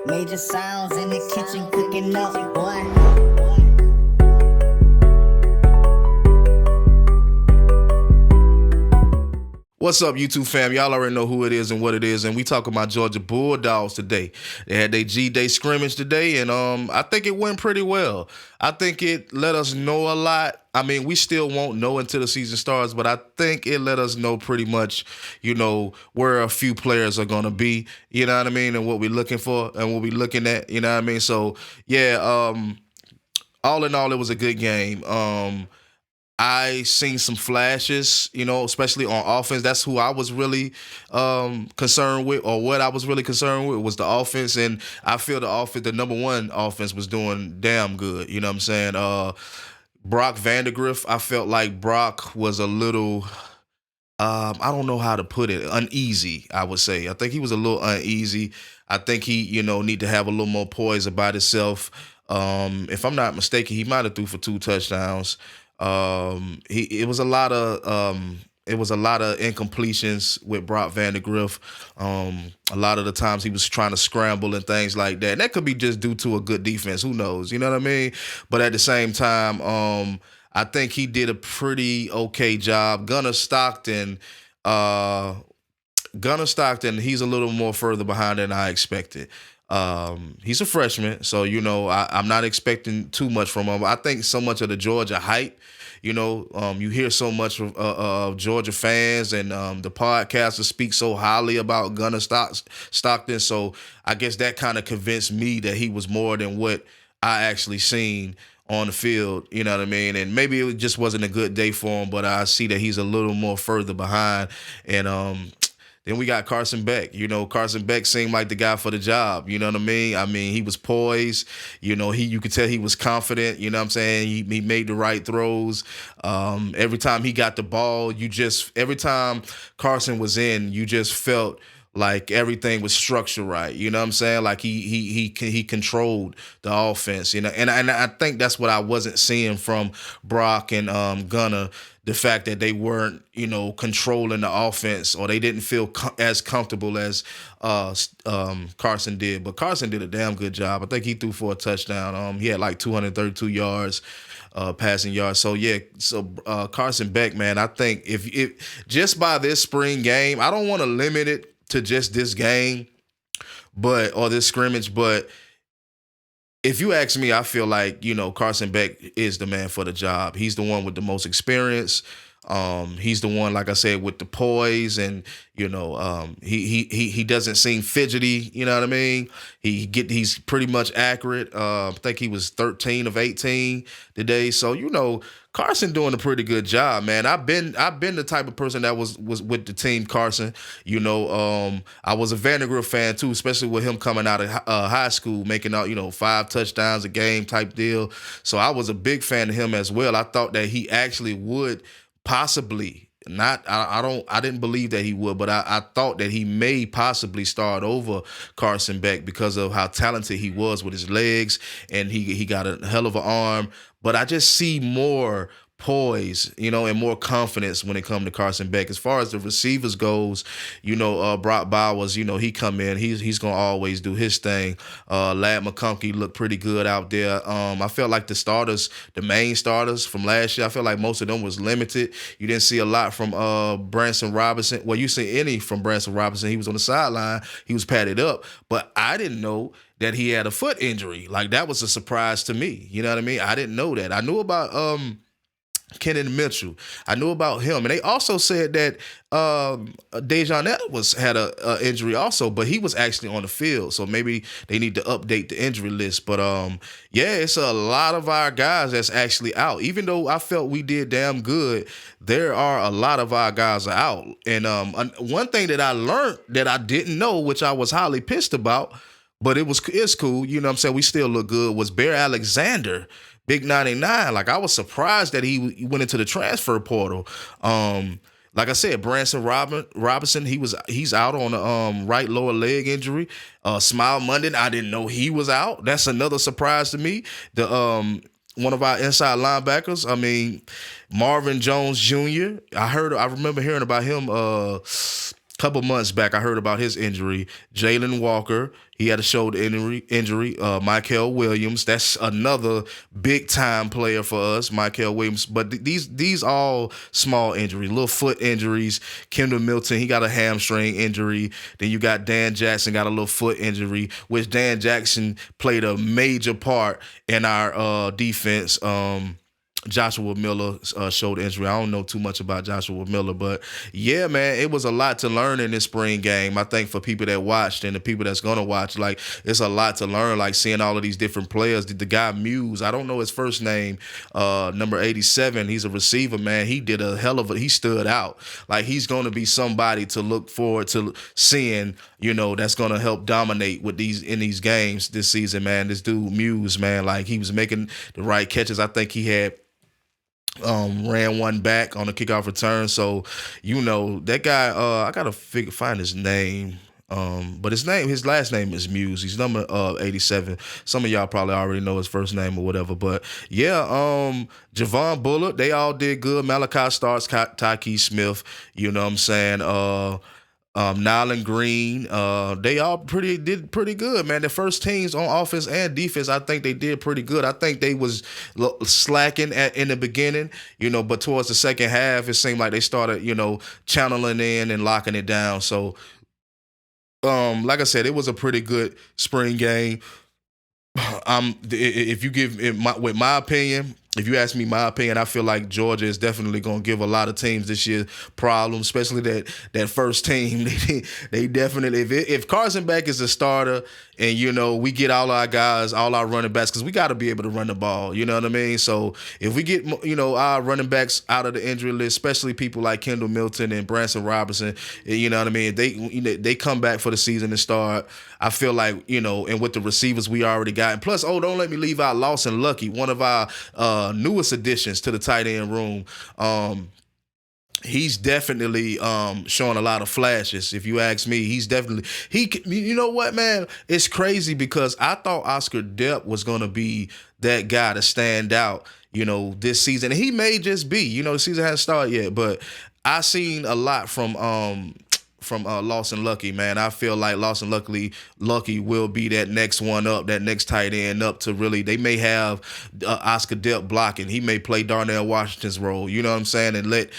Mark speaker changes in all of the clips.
Speaker 1: Major sounds in the kitchen cooking up, boy.
Speaker 2: What's up, YouTube fam? Y'all already know who it is and what it is, and we talking about Georgia Bulldogs today. They had their G-Day scrimmage today, and I think it went pretty well. I think it let us know a lot. I mean, we still won't know until the season starts, but I think it let us know pretty much, where a few players are gonna be, you know what I mean, and what we're looking for and what we're looking at, you know what I mean? So yeah, all in all, it was a good game. I seen some flashes, especially on offense. That's who I was really concerned with, or what I was really concerned with was the offense. And I feel the offense, the number one offense, was doing damn good. You know what I'm saying? Brock Vandegrift, I felt like Brock was a little, I don't know how to put it, uneasy, I would say. I think he was a little uneasy. I think he, need to have a little more poise about himself. If I'm not mistaken, he might have threw for 2 touchdowns. It was a lot of incompletions with Brock Vandegrift. A lot of the times he was trying to scramble and things like that. And that could be just due to a good defense. Who knows? You know what I mean? But at the same time, I think he did a pretty okay job. Gunnar Stockton, he's a little more further behind than I expected. He's a freshman, so I'm not expecting too much from him. I think so much of the Georgia hype, you hear so much of Georgia fans and the podcasters speak so highly about Gunnar Stockton. So I guess that kind of convinced me that he was more than what I actually seen on the field, you know what I mean? And maybe it just wasn't a good day for him, but I see that he's a little more further behind. And then we got Carson Beck. Carson Beck seemed like the guy for the job. You know what I mean? I mean, he was poised. You could tell he was confident. You know what I'm saying? He made the right throws. Every time he got the ball, every time Carson was in, you just felt like everything was structured right. You know what I'm saying? Like he controlled the offense. And I think that's what I wasn't seeing from Brock and Gunnar. The fact that they weren't, controlling the offense, or they didn't feel as comfortable as Carson did. But Carson did a damn good job. I think he threw for a touchdown. He had like 232 yards. Passing yards. So Carson Beck, man, I think if just by this spring game, I don't want to limit it to just this game, or this scrimmage, but if you ask me, I feel like, Carson Beck is the man for the job. He's the one with the most experience. He's the one, like I said, with the poise, and he doesn't seem fidgety. You know what I mean? He's pretty much accurate. I think he was 13 of 18 today. So Carson doing a pretty good job, man. I've been the type of person that was with the team Carson. I was a Vandegrift fan too, especially with him coming out of high school, making out 5 touchdowns a game type deal. So I was a big fan of him as well. I thought that he actually would possibly. I didn't believe that he would, but I thought that he may possibly start over Carson Beck because of how talented he was with his legs, and he got a hell of an arm. But I just see more poise, and more confidence when it comes to Carson Beck. As far as the receivers goes, Brock Bowers, he come in, he's gonna always do his thing. Lad McConkey looked pretty good out there. I felt like the main starters from last year, I felt like most of them was limited. You didn't see a lot from Branson Robinson. Well, you see any from Branson Robinson. He was on the sideline, he was padded up, but I didn't know that he had a foot injury. Like, that was a surprise to me. You know what I mean? I didn't know that. I knew about Kenan Mitchell. I knew about him. And they also said that Dejan had a injury also, but he was actually on the field. So maybe they need to update the injury list. But it's a lot of our guys that's actually out. Even though I felt we did damn good, there are a lot of our guys are out. And one thing that I learned that I didn't know, which I was highly pissed about, but it's cool, you know what I'm saying, we still look good, was Bear Alexander, Big 99. Like, I was surprised that he went into the transfer portal. Like I said, Branson Robinson, he's out on a right lower leg injury. Smile Munden, I didn't know he was out. That's another surprise to me. The one of our inside linebackers, I mean, Marvin Jones Jr., I remember hearing about him couple months back, I heard about his injury. Jalen Walker, he had a shoulder injury. Michael Williams, that's another big time player for us. Michael Williams, but these all small injuries, little foot injuries. Kendall Milton, he got a hamstring injury. Then you got Dan Jackson, got a little foot injury, which Dan Jackson played a major part in our defense. Joshua Miller showed injury. I don't know too much about Joshua Miller, but yeah, man, it was a lot to learn in this spring game. I think for people that watched and the people that's gonna watch, like it's a lot to learn. Like seeing all of these different players. The guy Muse, I don't know his first name, number 87. He's a receiver, man. He did a hell of a. He stood out. Like he's gonna be somebody to look forward to seeing. You know, that's gonna help dominate with these games this season, man. This dude Muse, man, like he was making the right catches. I think he had ran one back on a kickoff return. So, you know, that guy, I gotta find his name. But his last name is Muse. He's number 87. Some of y'all probably already know his first name or whatever. But yeah, Javon Bullard, they all did good. Malachi Starks, Tyke Smith, you know what I'm saying? Nyland Green, they all did pretty good, man. The first teams on offense and defense, I think they did pretty good. I think they was slacking in the beginning, you know, but towards the second half, it seemed like they started, you know, channeling in and locking it down. So, like I said, it was a pretty good spring game. If you give with my opinion, if you ask me my opinion, I feel like Georgia is definitely going to give a lot of teams this year problems, especially that first team. They definitely, if Carson Beck is a starter and, you know, we get all our guys, all our running backs, because we got to be able to run the ball, you know what I mean? So if we get, you know, our running backs out of the injury list, especially people like Kendall Milton and Branson Robinson, you know what I mean? They come back for the season and start. I feel like, you know, and with the receivers we already got. And plus, don't let me leave out Lawson Lucky, one of our newest additions to the tight end room. He's definitely showing a lot of flashes. If you ask me, you know what, man? It's crazy because I thought Oscar Depp was going to be that guy to stand out, you know, this season. And he may just be, you know, the season hasn't started yet, but I seen a lot from Lawson Lucky, man. I feel like Lawson Lucky will be that next one up, that next tight end up to really. They may have Oscar Depp blocking. He may play Darnell Washington's role. You know what I'm saying? And let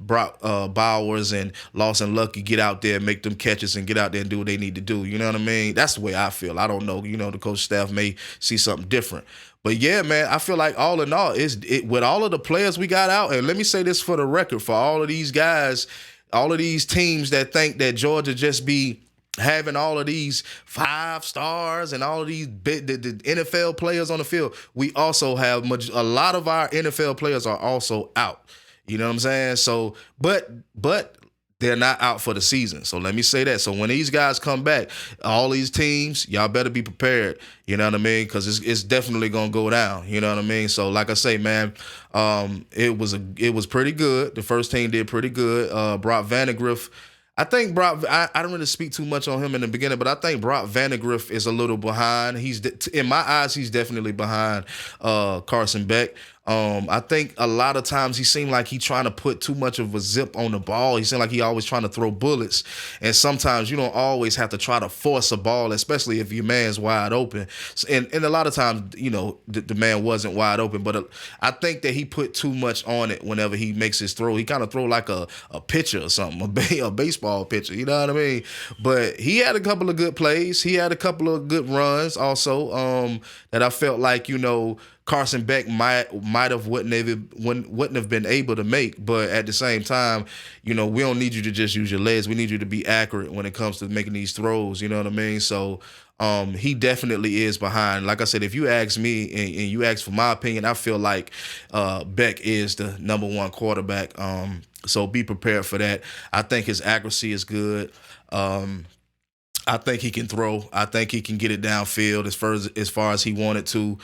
Speaker 2: Brock Bowers and Lawson Lucky get out there, make them catches, and get out there and do what they need to do. You know what I mean? That's the way I feel. I don't know. You know, the coach staff may see something different. But yeah, man, I feel like all in all, with all of the players we got out, and let me say this for the record, for all of these guys, all of these teams that think that Georgia just be having all of these 5 stars and all of these the NFL players on the field, we also have a lot of our NFL players are also out. You know what I'm saying? So, but they're not out for the season. So let me say that. So when these guys come back, all these teams, y'all better be prepared. You know what I mean? Because it's definitely gonna go down. You know what I mean? So like I say, man, it was pretty good. The first team did pretty good. Brock Vandagriff. I think Brock. I don't really speak too much on him in the beginning, but I think Brock Vandagriff is a little behind. In my eyes, he's definitely behind Carson Beck. I think a lot of times he seemed like he trying to put too much of a zip on the ball. He seemed like he always trying to throw bullets, and sometimes you don't always have to try to force a ball, especially if your man's wide open. And a lot of times, you know, the man wasn't wide open, but I think that he put too much on it whenever he makes his throw. He kind of throw like a pitcher or something, a baseball pitcher. You know what I mean? But he had a couple of good plays. He had a couple of good runs also that I felt like, you know, Carson Beck might have wouldn't have been able to make, but at the same time, you know, we don't need you to just use your legs. We need you to be accurate when it comes to making these throws. You know what I mean? So he definitely is behind. Like I said, if you ask me and you ask for my opinion, I feel like Beck is the number 1 quarterback. So be prepared for that. I think his accuracy is good. I think he can throw. I think he can get it downfield as far as he wanted to.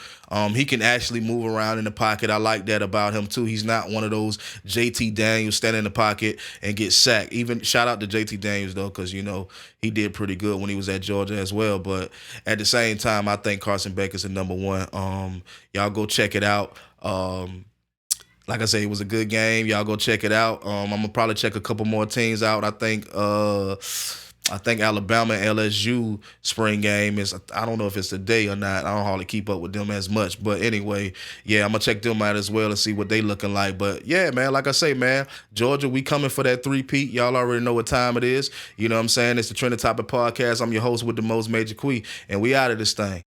Speaker 2: He can actually move around in the pocket. I like that about him too. He's not one of those JT Daniels stand in the pocket and get sacked. Even shout out to JT Daniels though, because you know he did pretty good when he was at Georgia as well. But at the same time, I think Carson Beck is the number 1. Y'all go check it out. like I say, it was a good game. Y'all go check it out. I'm gonna probably check a couple more teams out. I think Alabama and LSU spring game is, I don't know if it's today or not. I don't hardly keep up with them as much. But anyway, yeah, I'm going to check them out as well and see what they looking like. But yeah, man, like I say, man, Georgia, we coming for that three-peat. Y'all already know what time it is. You know what I'm saying? It's the Trending Topic Podcast. I'm your host with the most, MajorQuee, and we out of this thing.